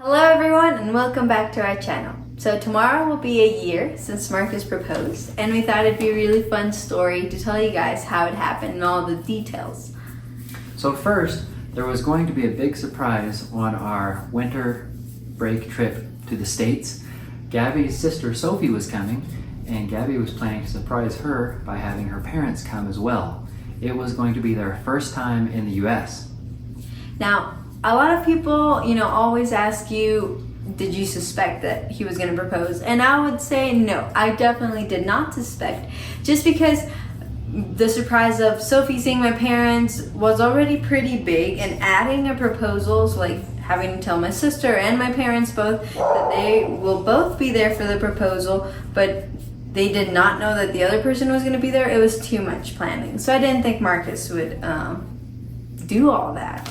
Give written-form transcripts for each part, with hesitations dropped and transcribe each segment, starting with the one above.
Hello everyone and welcome back to our channel. So tomorrow will be a year since Marcus proposed, and we thought it'd be a really fun story to tell you guys how it happened and all the details. So first, there was going to be a big surprise on our winter break trip to the States. Gabby's sister Sophie was coming, and Gabby was planning to surprise her by having her parents come as well. It was going to be their first time in the US. Now, a lot of people, always ask you, did you suspect that he was going to propose? And I would say no, I definitely did not suspect, just because the surprise of Sophie seeing my parents was already pretty big, and adding a proposal, so like having to tell my sister and my parents both that they will both be there for the proposal, but they did not know that the other person was going to be there. It was too much planning. So I didn't think Marcus would do all that.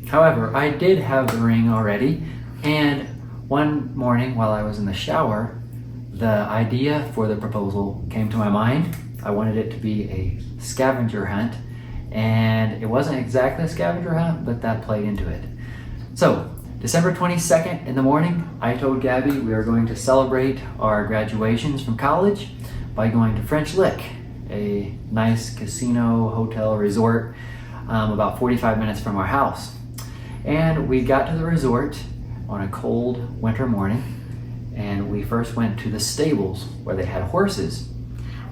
However, I did have the ring already, and one morning while I was in the shower, the idea for the proposal came to my mind. I wanted it to be a scavenger hunt, and it wasn't exactly a scavenger hunt, but that played into it. So, December 22nd in the morning, I told Gabby we are going to celebrate our graduations from college by going to French Lick, a nice casino, hotel, resort, about 45 minutes from our house. And we got to the resort on a cold winter morning, and we first went to the stables where they had horses.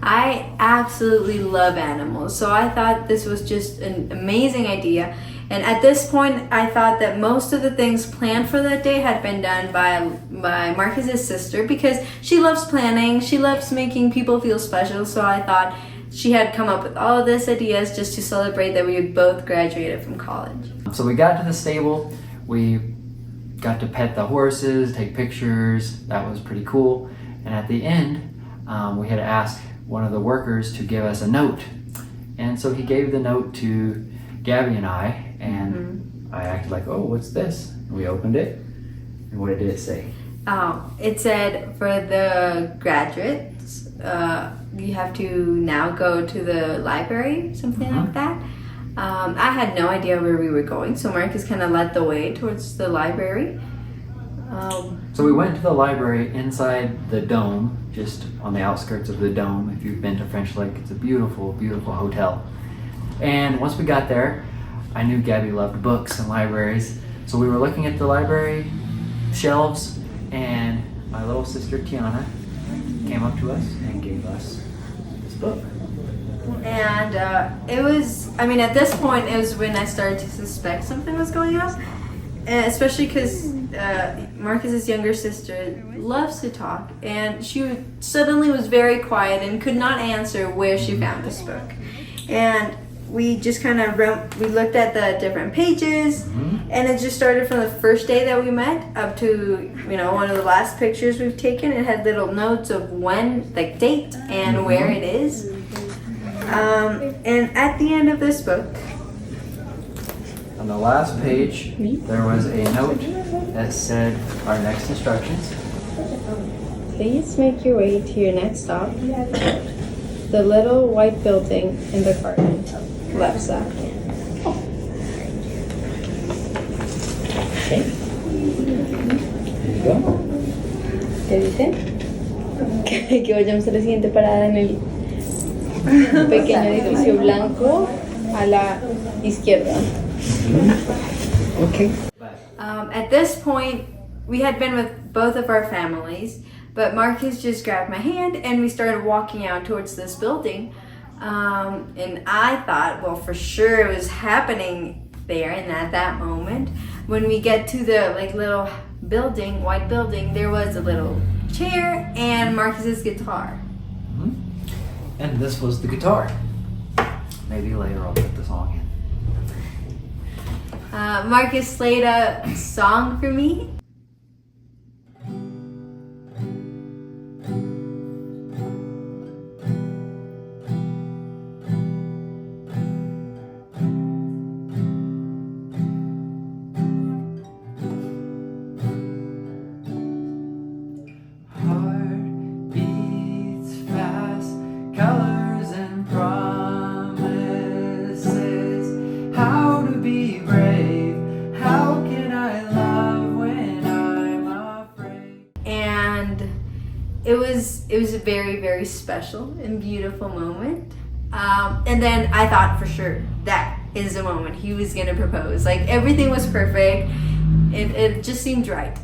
I absolutely love animals, so I thought this was just an amazing idea. And at this point, I thought that most of the things planned for that day had been done by Marcus's sister, because she loves planning, she loves making people feel special, so I thought she had come up with all of these ideas just to celebrate that we had both graduated from college. So we got to the stable, we got to pet the horses, take pictures. That was pretty cool. And at the end, we had asked one of the workers to give us a note. And so he gave the note to Gabby and I, and I acted like, oh, what's this? And we opened it, and what did it say? It said, for the graduates, you have to now go to the library, something like that. I had no idea where we were going, so Marcus kind of led the way towards the library. So we went to the library inside the dome, just on the outskirts of the dome. If you've been to French Lick, it's a beautiful, beautiful hotel. And once we got there, I knew Gabby loved books and libraries. So we were looking at the library shelves, and my little sister Tiana came up to us and gave us this book. And it was, at this point, it was when I started to suspect something was going on. Especially because Marcus's younger sister loves to talk, and she suddenly was very quiet and could not answer where she found this book. And we just kind of we looked at the different pages, and it just started from the first day that we met up to, one of the last pictures we've taken. It had little notes of when, like date and where it is. And at the end of this book, on the last page, there was a note that said our next instructions. please make your way to your next stop, the little white building in the garden, left side. Okay. There you go. ¿Qué dice? Que vayamos a la siguiente parada en el pequeño edificio blanco a la izquierda. Okay. At this point, we had been with both of our families, but Marcus just grabbed my hand and we started walking out towards this building. And I thought, well, for sure it was happening there, and at that moment, when we get to the little building, white building, there was a little chair and Marcus's guitar. And this was the guitar. Maybe later I'll put the song in. Marcus played a song for me. Heart beats fast, colors and promises. How to be brave, how can I love when it was a very, very special and beautiful moment. And then I thought for sure that is the moment he was gonna propose. Like everything was perfect. It just seemed right.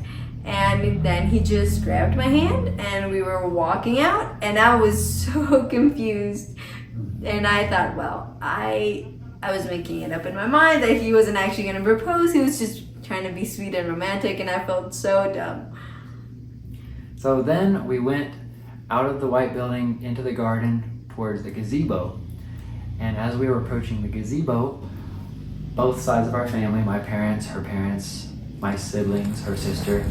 And then he just grabbed my hand and we were walking out, and I was so confused. And I thought, well, I was making it up in my mind that he wasn't actually gonna propose. He was just trying to be sweet and romantic, and I felt so dumb. So then we went out of the white building into the garden towards the gazebo. And as we were approaching the gazebo, both sides of our family, my parents, her parents, my siblings, her sister,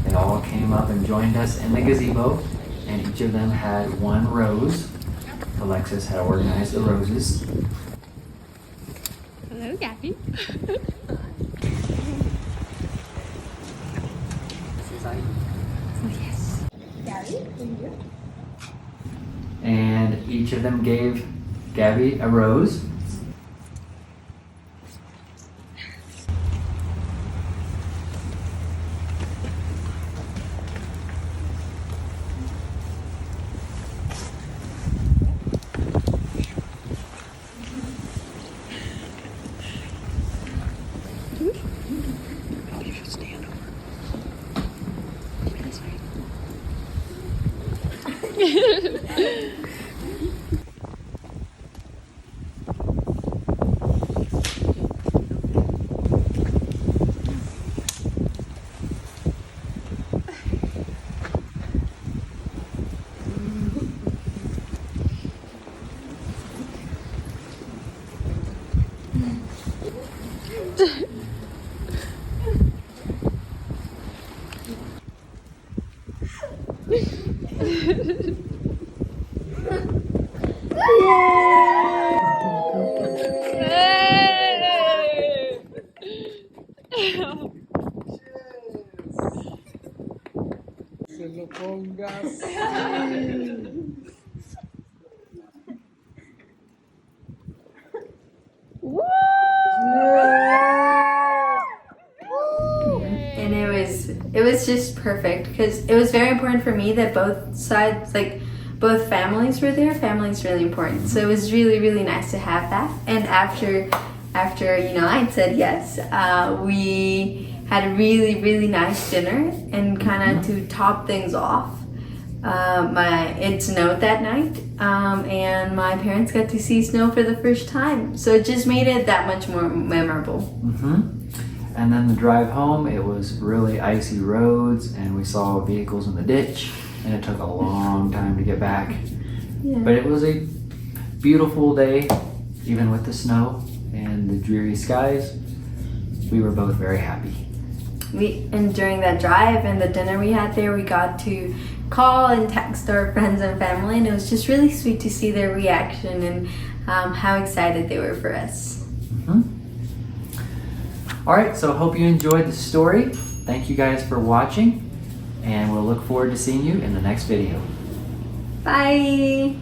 they all came up and joined us in the gazebo, and each of them had one rose. Alexis had organized the roses. Hello, Gabby. Yes. Gabby, And each of them gave Gabby a rose. you should stand over. This way. Se lo pongas. And it was just perfect because it was very important for me that both sides, like both families were there. Family is really important, so it was really, really nice to have that. And after I said yes, we had a really, really nice dinner, and kind of to top things off, it snowed that night, and my parents got to see snow for the first time, so it just made it that much more memorable. And then the drive home, it was really icy roads, and we saw vehicles in the ditch, and it took a long time to get back. Yeah. But it was a beautiful day, even with the snow and the dreary skies. We were both very happy. And during that drive and the dinner we had there, we got to call and text our friends and family, and it was just really sweet to see their reaction and how excited they were for us. All right, so hope you enjoyed the story. Thank you guys for watching, and we'll look forward to seeing you in the next video. Bye!